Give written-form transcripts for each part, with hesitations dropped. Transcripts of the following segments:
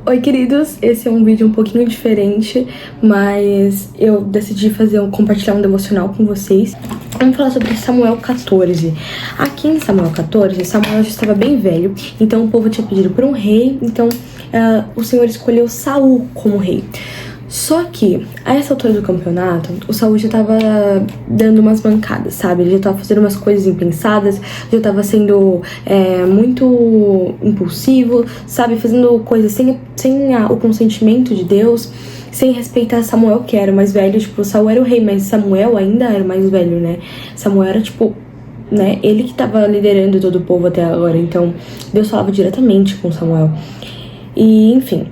Oi, queridos, esse é um vídeo um pouquinho diferente, mas eu decidi compartilhar um devocional com vocês. Vamos falar sobre Samuel 14. Aqui em Samuel 14, Samuel já estava bem velho, então o povo tinha pedido por um rei, então o Senhor escolheu Saul como rei. Só que, a essa altura do campeonato, o Saul já tava dando umas mancadas, sabe? Ele já tava fazendo umas coisas impensadas, já tava sendo muito impulsivo, sabe? Fazendo coisas sem o consentimento de Deus, sem respeitar Samuel, que era o mais velho. Tipo, Saul era o rei, mas Samuel ainda era o mais velho, né? Samuel era, tipo, né? Ele que tava liderando todo o povo até agora, então Deus falava diretamente com Samuel. E, enfim,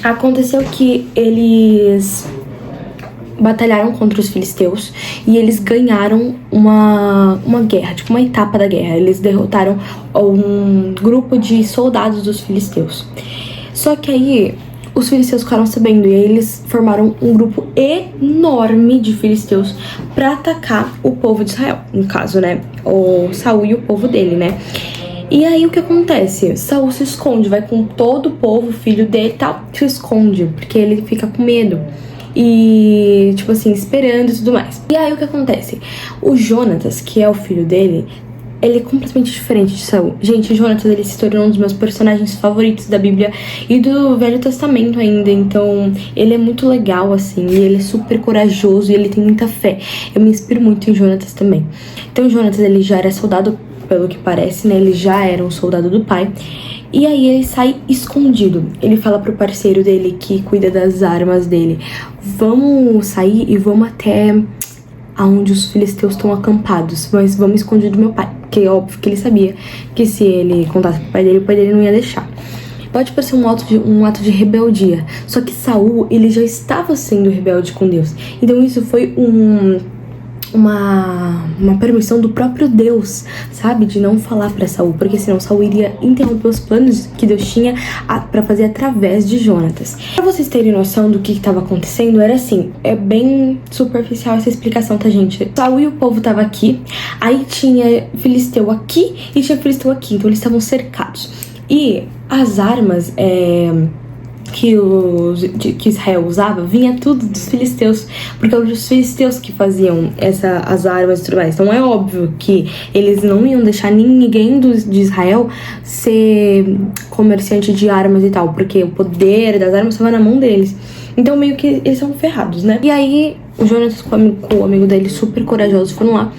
aconteceu que eles batalharam contra os filisteus e eles ganharam uma guerra, tipo uma etapa da guerra. Eles derrotaram um grupo de soldados dos filisteus. Só que aí os filisteus ficaram sabendo e aí eles formaram um grupo enorme de filisteus para atacar o povo de Israel, no caso, né? O Saul e o povo dele, né? E aí o que acontece? Saul se esconde, vai com todo o povo, o filho dele e tal, se esconde, porque ele fica com medo. E, tipo assim, esperando e tudo mais. E aí o que acontece? O Jonatas, que é o filho dele, ele é completamente diferente de Saul. Gente, o Jonatas, ele se tornou um dos meus personagens favoritos da Bíblia e do Velho Testamento ainda. Então, ele é muito legal, assim, e ele é super corajoso e ele tem muita fé. Eu me inspiro muito em Jonatas também. Então, o Jonatas, ele já era soldado, pelo que parece, né? Ele já era um soldado do pai. E aí ele sai escondido. Ele fala pro parceiro dele que cuida das armas dele: vamos sair e vamos até aonde os filisteus estão acampados, mas vamos esconder do meu pai. Porque é óbvio que ele sabia que se ele contasse pro pai dele não ia deixar. Pode parecer um ato de rebeldia. Só que Saul, ele já estava sendo rebelde com Deus. Então isso foi uma permissão do próprio Deus, sabe? De não falar pra Saul, porque senão Saul iria interromper os planos que Deus tinha pra fazer através de Jonatas. Pra vocês terem noção do que estava acontecendo, era assim, é bem superficial essa explicação, tá, gente? Saul e o povo tava aqui, aí tinha filisteu aqui e tinha filisteu aqui, então eles estavam cercados. E as armas que Israel usava, vinha tudo dos filisteus, porque eram os filisteus que faziam as armas e tudo mais. Então é óbvio que eles não iam deixar ninguém de Israel ser comerciante de armas e tal, porque o poder das armas estava na mão deles. Então meio que eles são ferrados, né? E aí o Jonatas com o amigo dele, super corajosos, foram lá.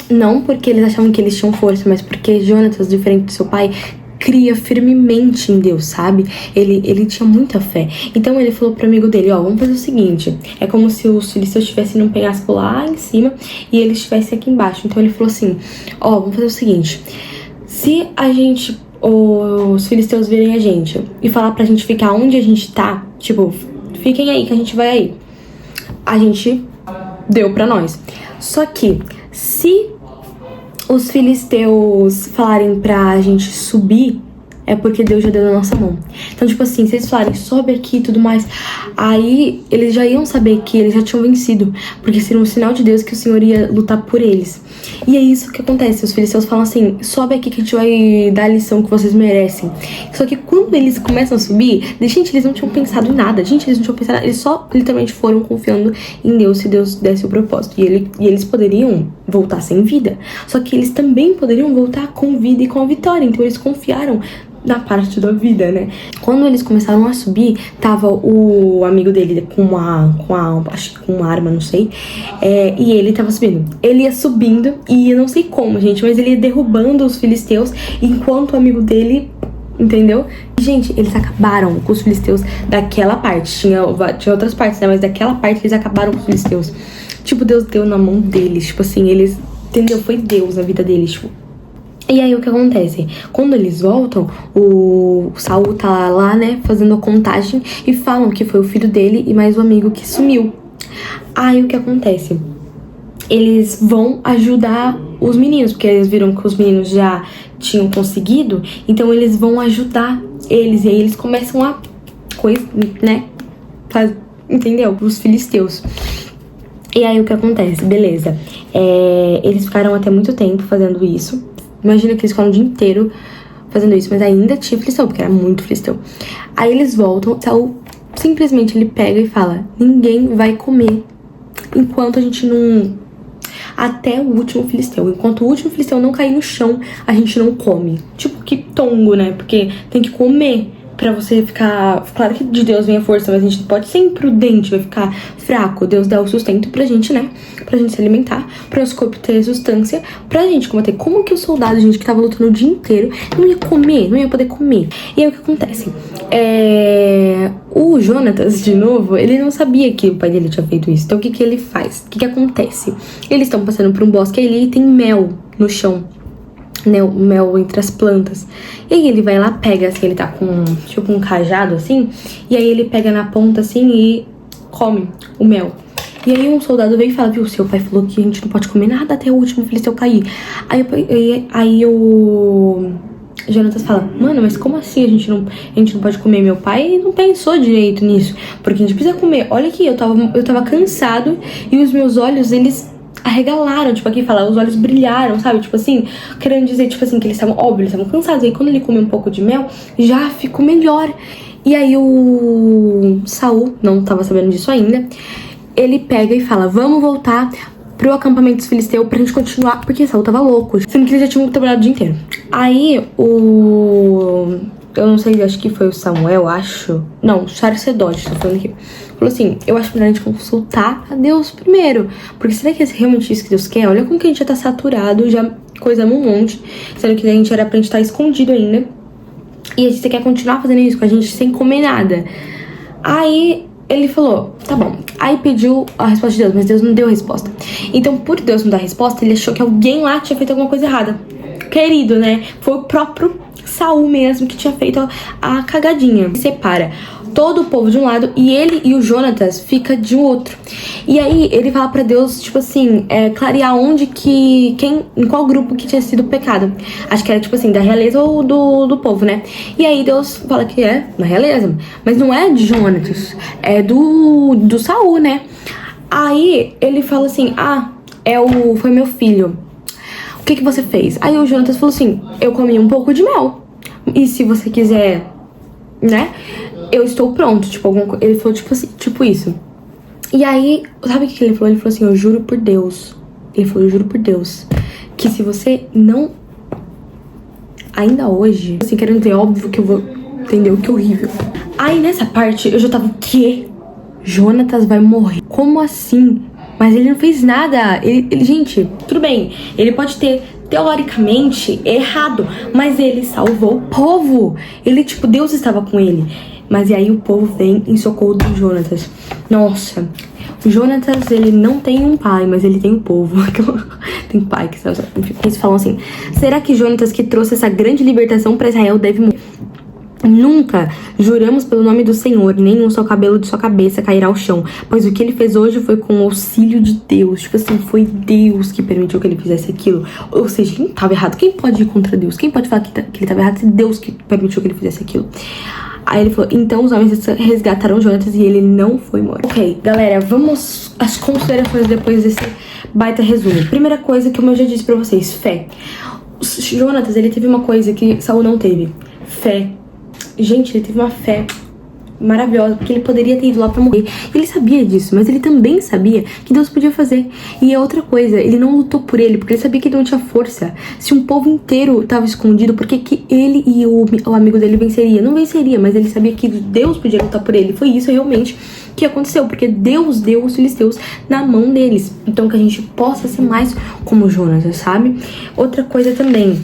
Não porque eles achavam que eles tinham força, mas porque Jonatas, diferente do seu pai, cria firmemente em Deus, sabe? Ele tinha muita fé. Então ele falou pro amigo dele: vamos fazer o seguinte. É como se os filisteus estivessem num penhasco lá em cima e eles estivessem aqui embaixo. Então ele falou assim: vamos fazer o seguinte. Se os filisteus verem a gente e falar pra gente ficar onde a gente tá, tipo, fiquem aí que a gente vai aí. A gente deu pra nós. Só que, se os filisteus falarem pra gente subir, é porque Deus já deu na nossa mão. Então, tipo assim, se eles falarem, sobe aqui e tudo mais, aí eles já iam saber que eles já tinham vencido, porque seria um sinal de Deus que o Senhor ia lutar por eles. E é isso que acontece, os filisteus falam assim: sobe aqui que a gente vai dar a lição que vocês merecem. Só que quando eles começam a subir, gente, eles não tinham pensado em nada, eles só literalmente foram confiando em Deus, se Deus desse o propósito. E eles poderiam voltar sem vida, só que eles também poderiam voltar com vida e com a vitória. Então eles confiaram na parte da vida, né? Quando eles começaram a subir, tava o amigo dele acho que com uma arma, não sei, e ele tava subindo. Ele ia subindo e eu não sei como, gente, mas ele ia derrubando os filisteus enquanto o amigo dele, entendeu? Gente, eles acabaram com os filisteus daquela parte. Tinha outras partes, né? Mas daquela parte eles acabaram com os filisteus. Tipo, Deus deu na mão deles, tipo assim, eles, entendeu? Foi Deus na vida deles, tipo. E aí o que acontece? Quando eles voltam, o Saul tá lá, né, fazendo a contagem e falam que foi o filho dele e mais um amigo que sumiu. Aí o que acontece? Eles vão ajudar os meninos, porque eles viram que os meninos já tinham conseguido, então eles vão ajudar eles. E aí eles começam a né, entendeu? Os filisteus. E aí o que acontece? Beleza. Eles ficaram até muito tempo fazendo isso. Imagina que eles ficaram o dia inteiro fazendo isso, mas ainda tinha filisteu, porque era muito filisteu. Aí eles voltam, Saul simplesmente ele pega e fala: ninguém vai comer enquanto a gente não... até o último filisteu. Enquanto o último filisteu não cair no chão, a gente não come. Tipo que tongo, né? Porque tem que comer pra você ficar... Claro que de Deus vem a força, mas a gente pode ser imprudente, vai ficar fraco. Deus dá o sustento pra gente, né? Pra gente se alimentar, pro nosso corpo ter substância, pra gente combater. Como que o soldado, gente, que tava lutando o dia inteiro, não ia comer, não ia poder comer? E aí o que acontece? O Jonatas, de novo, ele não sabia que o pai dele tinha feito isso. Então o que que ele faz? O que que acontece? Eles estão passando por um bosque ali e tem mel no chão, né, o mel entre as plantas. E aí ele vai lá, pega, assim, ele tá com tipo um cajado, assim, e aí ele pega na ponta, assim, e come o mel. E aí um soldado vem e fala: viu, seu pai falou que a gente não pode comer nada até o último filisteu cair. Aí o Jonatas fala: mano, mas como assim a gente não pode comer? Meu pai não pensou direito nisso, porque a gente precisa comer. Olha aqui, eu tava cansado e os meus olhos, eles arregalaram, tipo, aqui fala, os olhos brilharam, sabe? Tipo assim, querendo dizer, tipo assim, que eles estavam, óbvio, eles estavam cansados. E aí quando ele come um pouco de mel, já ficou melhor. E aí o Saul não tava sabendo disso ainda. Ele pega e fala: vamos voltar pro acampamento dos filisteus pra gente continuar, porque Saul tava louco, sendo que eles já tinham trabalhado o dia inteiro. Aí eu não sei, acho que foi o Samuel, acho. Não, o Sacerdote, tô falando aqui. Falou assim: eu acho melhor a gente consultar a Deus primeiro. Porque será que é realmente isso que Deus quer? Olha como que a gente já tá saturado, já coisamos um monte. Sendo que a gente era pra gente estar escondido ainda. E a gente quer continuar fazendo isso com a gente sem comer nada. Aí ele falou: tá bom. Aí pediu a resposta de Deus, mas Deus não deu a resposta. Então, por Deus não dar a resposta, ele achou que alguém lá tinha feito alguma coisa errada. Querido, né? Foi o próprio Saul mesmo que tinha feito a cagadinha. Separa todo o povo de um lado e ele e o Jonatas fica de outro. E aí ele fala pra Deus, tipo assim, clarear onde que... em qual grupo que tinha sido o pecado. Acho que era, tipo assim, da realeza ou do povo, né? E aí Deus fala que é da realeza, mas não é de Jonatas, é do Saul, né? Aí ele fala assim: foi meu filho. O que você fez? Aí o Jonatas falou assim: eu comi um pouco de mel. E se você quiser, né? Eu estou pronto. Tipo, alguma coisa. Ele falou, tipo assim, tipo isso. E aí, sabe o que ele falou? Ele falou assim: eu juro por Deus. Ele falou: eu juro por Deus que se você não... Ainda hoje, assim, querendo dizer, óbvio que eu vou... Entendeu? Que horrível. Aí nessa parte, eu já tava: o quê? Jonatas vai morrer? Como assim? Mas ele não fez nada. Gente, tudo bem. Ele pode ter, teoricamente, errado, mas ele salvou o povo. Ele, tipo, Deus estava com ele. Mas e aí o povo vem em socorro do Jonatas. Nossa, o Jonatas, ele não tem um pai, mas ele tem um povo. Tem pai que sabe. Eles falam assim: será que Jonatas, que trouxe essa grande libertação para Israel, deve morrer? Nunca juramos pelo nome do Senhor, nem um só cabelo de sua cabeça cairá ao chão, pois o que ele fez hoje foi com o auxílio de Deus. Tipo assim, foi Deus que permitiu que ele fizesse aquilo. Ou seja, quem tava errado? Quem pode ir contra Deus? Quem pode falar que ele tava errado se Deus que permitiu que ele fizesse aquilo? Aí ele falou: então os homens resgataram Jonatas e ele não foi morto. Ok, galera, vamos às considerações depois desse baita resumo. Primeira coisa que eu já disse pra vocês: fé. Jonatas, ele teve uma coisa que Saul não teve: fé. Gente, ele teve uma fé maravilhosa, porque ele poderia ter ido lá pra morrer. Ele sabia disso, mas ele também sabia que Deus podia fazer. E é outra coisa, ele não lutou por ele, porque ele sabia que ele não tinha força. Se um povo inteiro tava escondido, por que ele e o amigo dele venceria? Não venceria, mas ele sabia que Deus podia lutar por ele. Foi isso realmente que aconteceu, porque Deus deu os filisteus na mão deles. Então que a gente possa ser mais como Jonas, sabe? Outra coisa também: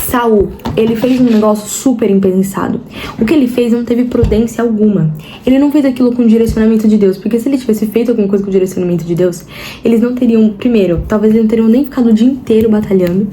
Saul, ele fez um negócio super impensado. O que ele fez não teve prudência alguma. Ele não fez aquilo com direcionamento de Deus, porque se ele tivesse feito alguma coisa com direcionamento de Deus, eles não teriam, primeiro, talvez eles não teriam nem ficado o dia inteiro batalhando.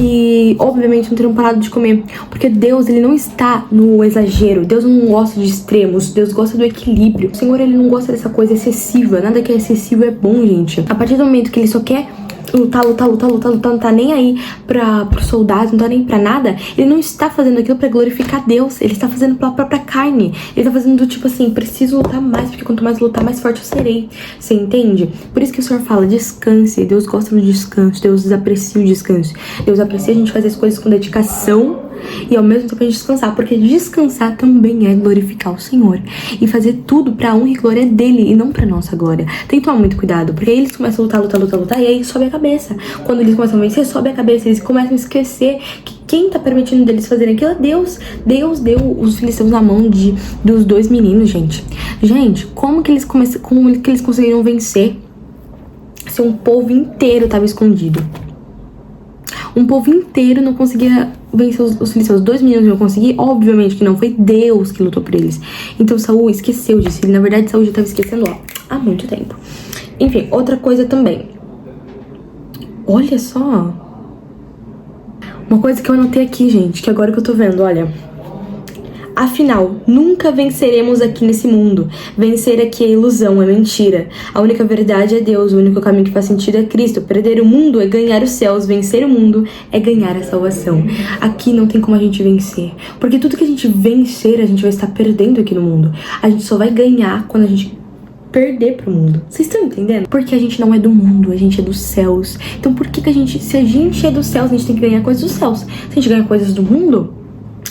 E, obviamente, não teriam parado de comer. Porque Deus, ele não está no exagero. Deus não gosta de extremos. Deus gosta do equilíbrio. O Senhor, ele não gosta dessa coisa excessiva. Nada que é excessivo é bom, gente. A partir do momento que ele só quer lutar, não tá nem aí pro soldado, não tá nem pra nada, ele não está fazendo aquilo pra glorificar Deus, ele está fazendo pela própria carne, ele tá fazendo do tipo assim: preciso lutar mais, porque quanto mais lutar, mais forte eu serei. Você entende? Por isso que o Senhor fala: descanse. Deus gosta do descanso, Deus aprecia o descanso, Deus aprecia a gente fazer as coisas com dedicação, e ao mesmo tempo a gente descansar, porque descansar também é glorificar o Senhor e fazer tudo pra honra e glória dele e não pra nossa glória. Tem que tomar muito cuidado, porque aí eles começam a lutar e aí sobe a cabeça. Quando eles começam a vencer, sobe a cabeça, eles começam a esquecer que quem tá permitindo deles fazerem aquilo é Deus. Deus deu os filisteus na mão dos 2 meninos, gente. Gente, como que eles conseguiram vencer se um povo inteiro tava escondido? Um povo inteiro não conseguia vencer os filisteus. 2 meninos não conseguir? Obviamente que não. Foi Deus que lutou por eles. Então Saul esqueceu disso. Na verdade, Saul já tava esquecendo há muito tempo. Enfim, outra coisa também. Olha só. Uma coisa que eu anotei aqui, gente, que agora que eu tô vendo, olha. Afinal, nunca venceremos aqui nesse mundo. Vencer aqui é ilusão, é mentira. A única verdade é Deus, o único caminho que faz sentido é Cristo. Perder o mundo é ganhar os céus, vencer o mundo é ganhar a salvação. Aqui não tem como a gente vencer, porque tudo que a gente vencer, a gente vai estar perdendo aqui no mundo. A gente só vai ganhar quando a gente perder pro mundo. Vocês estão entendendo? Porque a gente não é do mundo, a gente é dos céus. Então por que a gente, se a gente é dos céus, a gente tem que ganhar coisas dos céus? Se a gente ganha coisas do mundo,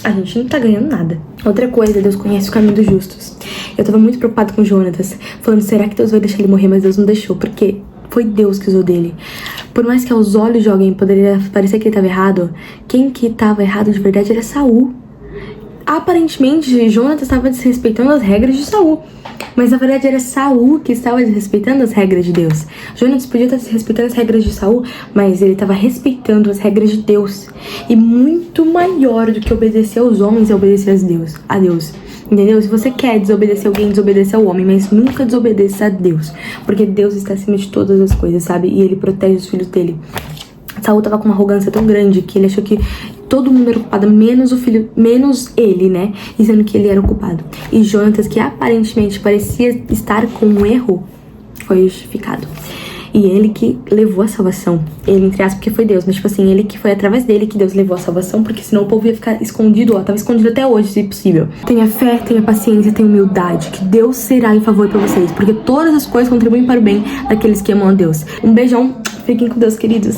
a gente não tá ganhando nada. Outra coisa, Deus conhece o caminho dos justos. Eu tava muito preocupado com Jonatas, falando, será que Deus vai deixar ele morrer? Mas Deus não deixou, porque foi Deus que usou dele. Por mais que aos olhos de alguém poderia parecer que ele tava errado, quem que tava errado de verdade era Saul. Aparentemente, Jonatas estava desrespeitando as regras de Saul, mas na verdade era Saul que estava desrespeitando as regras de Deus. Jonatas podia estar desrespeitando as regras de Saul, mas ele estava respeitando as regras de Deus. E muito maior do que obedecer aos homens é obedecer a Deus. Entendeu? Se você quer desobedecer alguém, desobedeça ao homem, mas nunca desobedeça a Deus, porque Deus está acima de todas as coisas, sabe? E ele protege os filhos dele. Saul tava com uma arrogância tão grande que ele achou que todo mundo era culpado, menos ele, né? Dizendo que ele era o culpado. E Jonatas, que aparentemente parecia estar com um erro, foi justificado. E ele que levou a salvação. Ele, entre aspas, porque foi Deus, mas tipo assim, ele que foi através dele que Deus levou a salvação, porque senão o povo ia ficar escondido, tava escondido até hoje, se possível. Tenha fé, tenha paciência, tenha humildade, que Deus será em favor pra vocês, porque todas as coisas contribuem para o bem daqueles que amam a Deus. Um beijão, fiquem com Deus, queridos.